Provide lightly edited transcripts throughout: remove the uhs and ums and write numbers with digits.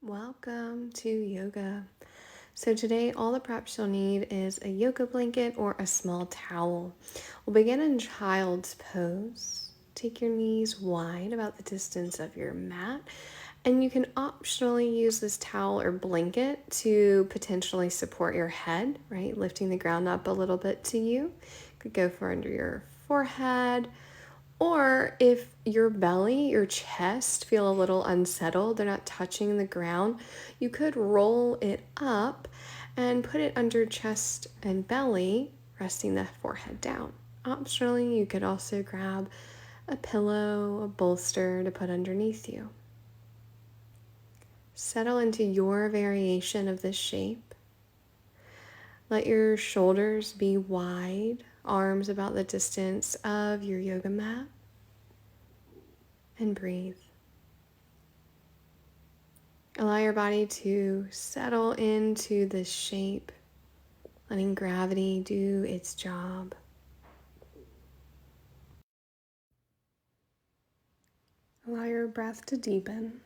Welcome to yoga. So today all the props you'll need is a yoga blanket or a small towel. We'll begin in child's pose. Take your knees wide, about the distance of your mat, and you can optionally use this towel or blanket to potentially support your head, right? Lifting the ground up a little bit to you. Could go for under your forehead. Or if your belly, your chest feel a little unsettled, they're not touching the ground, you could roll it up and put it under chest and belly, resting the forehead down. Optionally, you could also grab a pillow, a bolster to put underneath you. Settle into your variation of this shape. Let your shoulders be wide, arms about the distance of your yoga mat, and breathe. Allow your body to settle into this shape, letting gravity do its job. Allow your breath to deepen,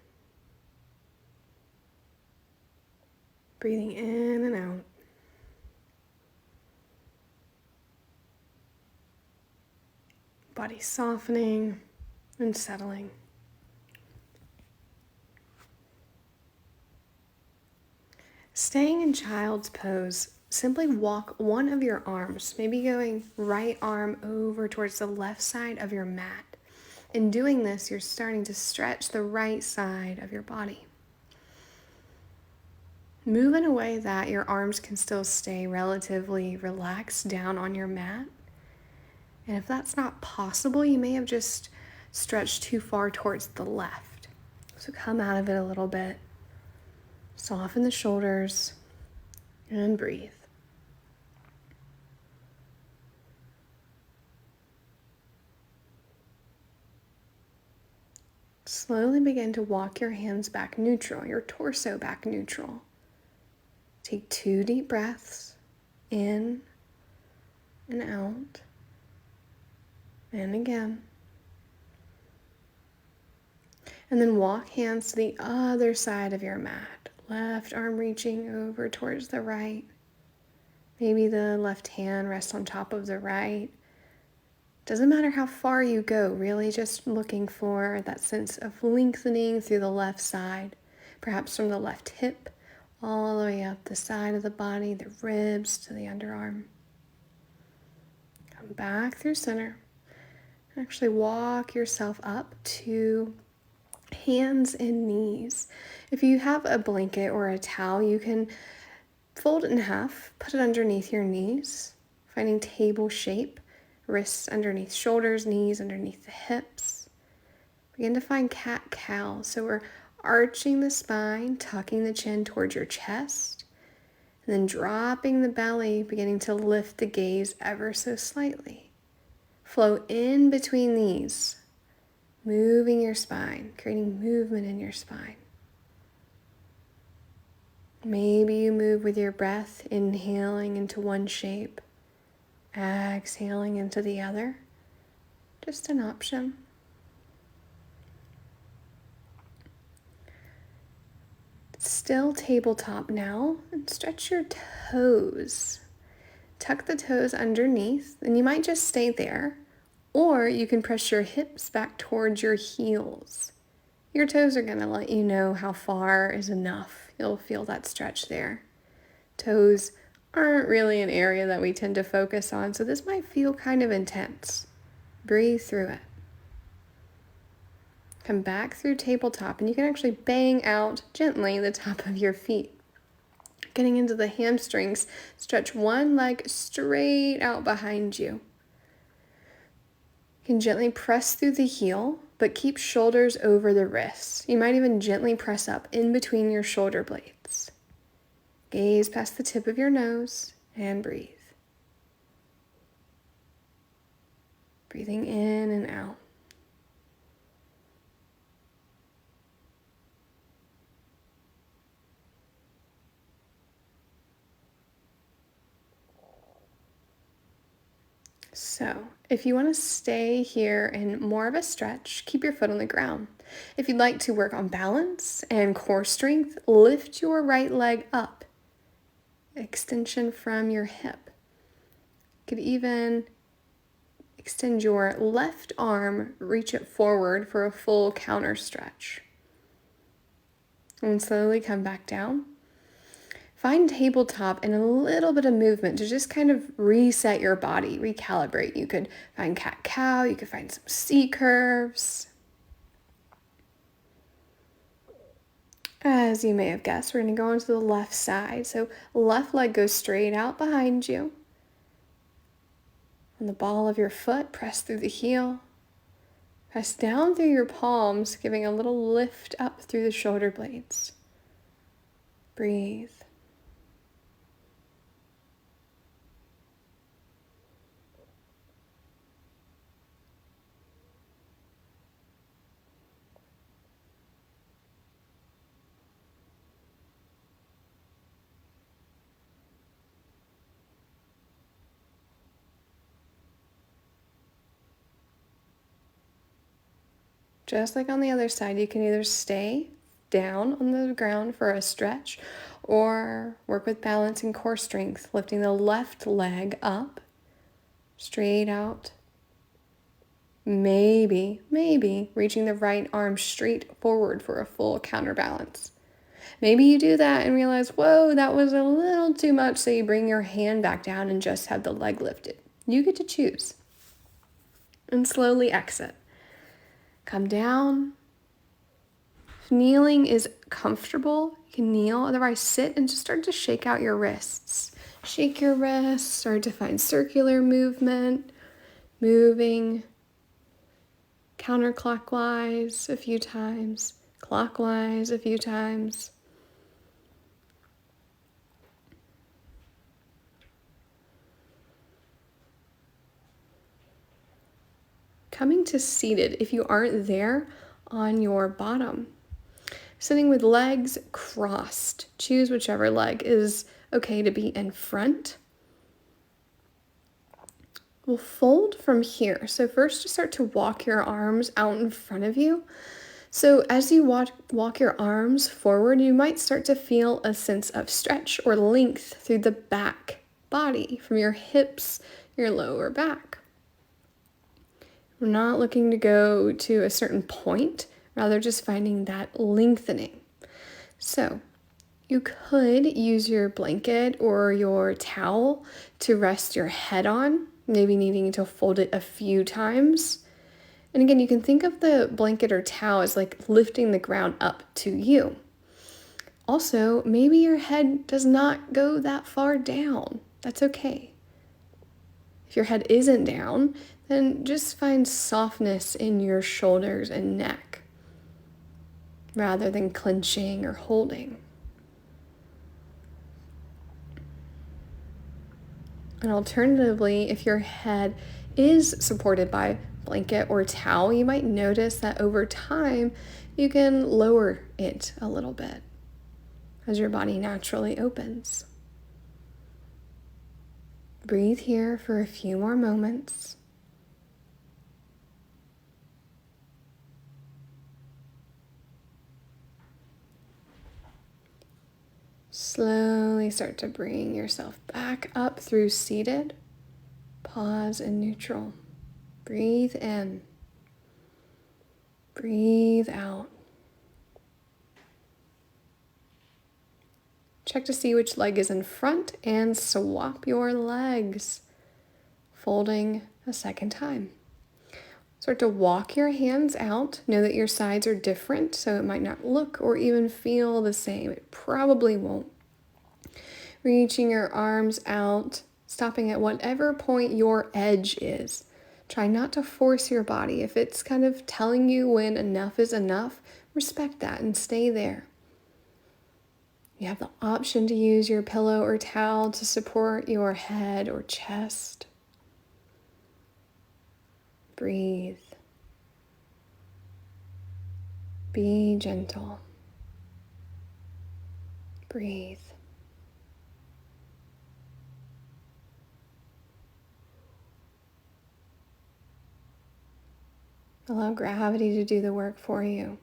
breathing in and out. Body softening and settling. Staying in child's pose, simply walk one of your arms, maybe going right arm over towards the left side of your mat. In doing this, you're starting to stretch the right side of your body. Move in a way that your arms can still stay relatively relaxed down on your mat. And if that's not possible, you may have just stretched too far towards the left. So come out of it a little bit. Soften the shoulders and breathe. Slowly begin to walk your hands back neutral, your torso back neutral. Take 2 deep breaths in and out. And again. And then walk hands to the other side of your mat. Left arm reaching over towards the right. Maybe the left hand rests on top of the right. Doesn't matter how far you go, really just looking for that sense of lengthening through the left side, perhaps from the left hip all the way up the side of the body, the ribs to the underarm. Come back through center. Actually walk yourself up to hands and knees. If you have a blanket or a towel, you can fold it in half, put it underneath your knees, finding table shape, wrists underneath shoulders, knees underneath the hips. Begin to find cat-cow. So we're arching the spine, tucking the chin towards your chest, and then dropping the belly, beginning to lift the gaze ever so slightly. Flow in between these, moving your spine, creating movement in your spine. Maybe you move with your breath, inhaling into one shape, exhaling into the other. Just an option. Still tabletop now, and stretch your toes. Tuck the toes underneath, and you might just stay there, or you can press your hips back towards your heels. Your toes are going to let you know how far is enough. You'll feel that stretch there. Toes aren't really an area that we tend to focus on, so this might feel kind of intense. Breathe through it. Come back through tabletop, and you can actually bang out gently the top of your feet. Getting into the hamstrings, stretch one leg straight out behind you. You can gently press through the heel, but keep shoulders over the wrists. You might even gently press up in between your shoulder blades. Gaze past the tip of your nose and breathe. Breathing in and out. So, If you want to stay here in more of a stretch, keep your foot on the ground. If you'd like to work on balance and core strength, lift your right leg up, extension from your hip. You could even extend your left arm, reach it forward for a full counter stretch. And slowly come back down. Find tabletop and a little bit of movement to just kind of reset your body, recalibrate. You could find cat-cow, you could find some C-curves. As you may have guessed, we're going to go onto the left side. So left leg goes straight out behind you. On the ball of your foot, press through the heel. Press down through your palms, giving a little lift up through the shoulder blades. Breathe. Just like on the other side, you can either stay down on the ground for a stretch or work with balance and core strength, lifting the left leg up, straight out. Maybe reaching the right arm straight forward for a full counterbalance. Maybe you do that and realize, whoa, that was a little too much, so you bring your hand back down and just have the leg lifted. You get to choose. And slowly exit. Come down. If kneeling is comfortable, you can kneel, otherwise sit and just start to shake out your wrists. Shake your wrists, start to find circular movement, moving counterclockwise a few times, clockwise a few times. Coming to seated, if you aren't there, on your bottom. Sitting with legs crossed. Choose whichever leg is okay to be in front. We'll fold from here. So first just start to walk your arms out in front of you. So as you walk your arms forward, you might start to feel a sense of stretch or length through the back body, from your hips, your lower back. We're not looking to go to a certain point, rather just finding that lengthening. So you could use your blanket or your towel to rest your head on, maybe needing to fold it a few times. And again, you can think of the blanket or towel as like lifting the ground up to you. Also, maybe your head does not go that far down. That's okay. If your head isn't down, then just find softness in your shoulders and neck rather than clenching or holding. And alternatively, if your head is supported by blanket or towel, you might notice that over time you can lower it a little bit as your body naturally opens. Breathe here for a few more moments. Slowly start to bring yourself back up through seated. Pause in neutral. Breathe in. Breathe out. Check to see which leg is in front and swap your legs, folding a second time. Start to walk your hands out. Know that your sides are different, so it might not look or even feel the same. It probably won't. Reaching your arms out, stopping at whatever point your edge is. Try not to force your body. If it's kind of telling you when enough is enough, respect that and stay there. You have the option to use your pillow or towel to support your head or chest. Breathe. Be gentle. Breathe. Allow gravity to do the work for you.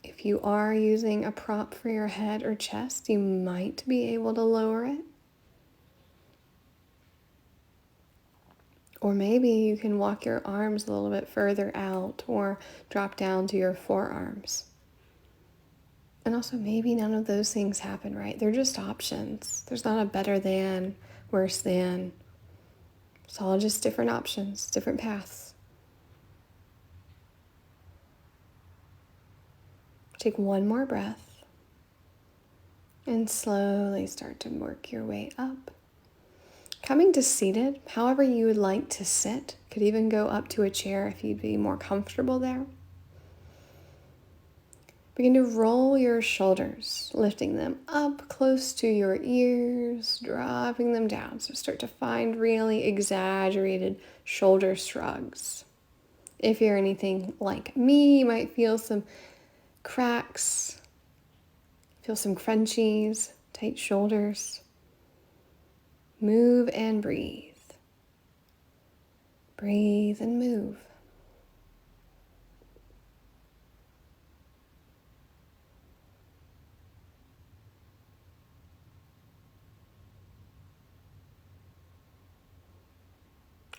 If you are using a prop for your head or chest, you might be able to lower it. Or maybe you can walk your arms a little bit further out or drop down to your forearms. And also, maybe none of those things happen, right? They're just options. There's not a better than, worse than. It's all just different options, different paths. Take one more breath and slowly start to work your way up. Coming to seated, however you would like to sit, could even go up to a chair if you'd be more comfortable there. Begin to roll your shoulders, lifting them up close to your ears, dropping them down. So start to find really exaggerated shoulder shrugs. If you're anything like me, you might feel some cracks, feel some crunchies, tight shoulders. Move and breathe. Breathe and move.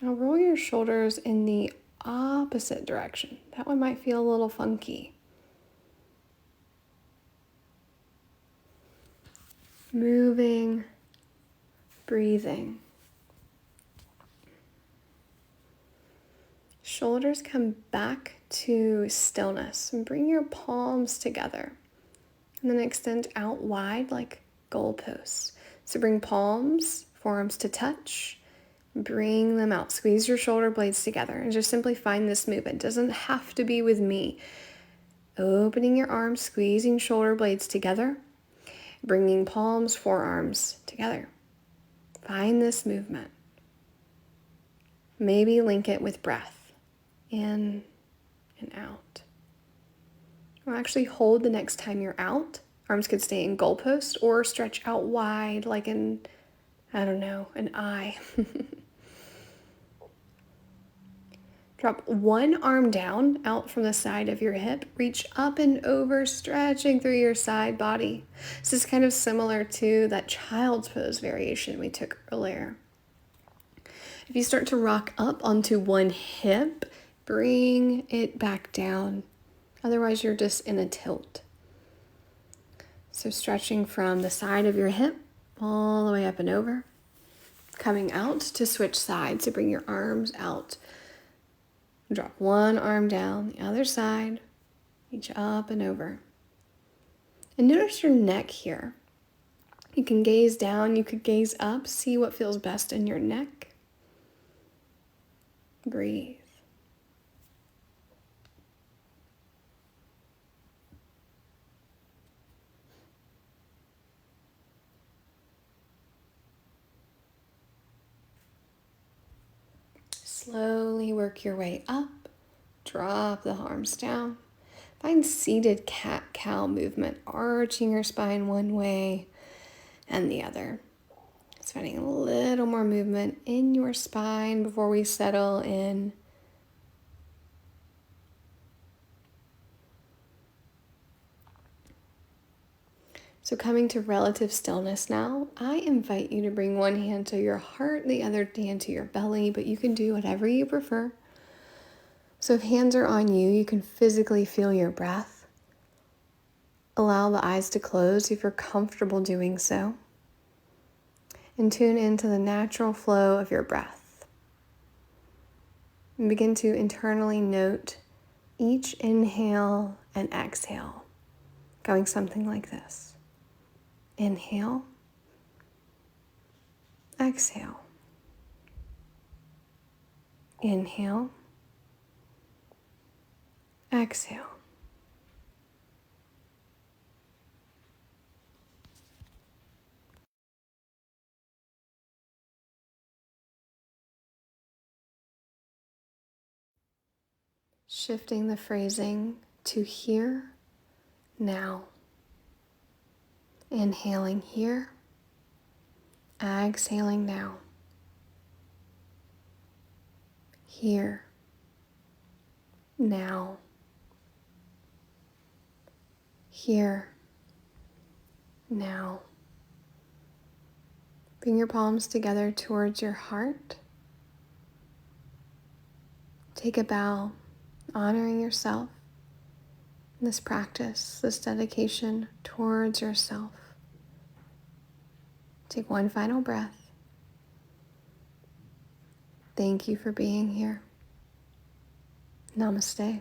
Now roll your shoulders in the opposite direction. That one might feel a little funky. Moving, breathing. Shoulders come back to stillness and bring your palms together. And then extend out wide like goalposts. So bring palms, forearms to touch. Bring them out. Squeeze your shoulder blades together and just simply find this movement. It doesn't have to be with me. Opening your arms, squeezing shoulder blades together. Bringing palms, forearms together. Find this movement. Maybe link it with breath. In and out. Or actually hold the next time you're out. Arms could stay in goalpost or stretch out wide like an eye. Drop one arm down out from the side of your hip. Reach up and over, stretching through your side body. This is kind of similar to that child's pose variation we took earlier. If you start to rock up onto one hip, bring it back down. Otherwise, you're just in a tilt. So stretching from the side of your hip all the way up and over. Coming out to switch sides, so bring your arms out. Drop one arm down, the other side, reach up and over. And notice your neck here. You can gaze down, you could gaze up, see what feels best in your neck. Breathe. Slowly work your way up. Drop the arms down. Find seated cat-cow movement, arching your spine one way and the other. Just finding a little more movement in your spine before we settle in. So coming to relative stillness now, I invite you to bring one hand to your heart, the other hand to your belly, but you can do whatever you prefer. So if hands are on you, you can physically feel your breath. Allow the eyes to close if you're comfortable doing so. And tune into the natural flow of your breath. And begin to internally note each inhale and exhale, going something like this. Inhale, exhale. Inhale, exhale. Shifting the phrasing to here, now. Inhaling here, exhaling now. Here, now. Here, now. Bring your palms together towards your heart. Take a bow, honoring yourself in this practice, this dedication towards yourself. Take one final breath. Thank you for being here. Namaste.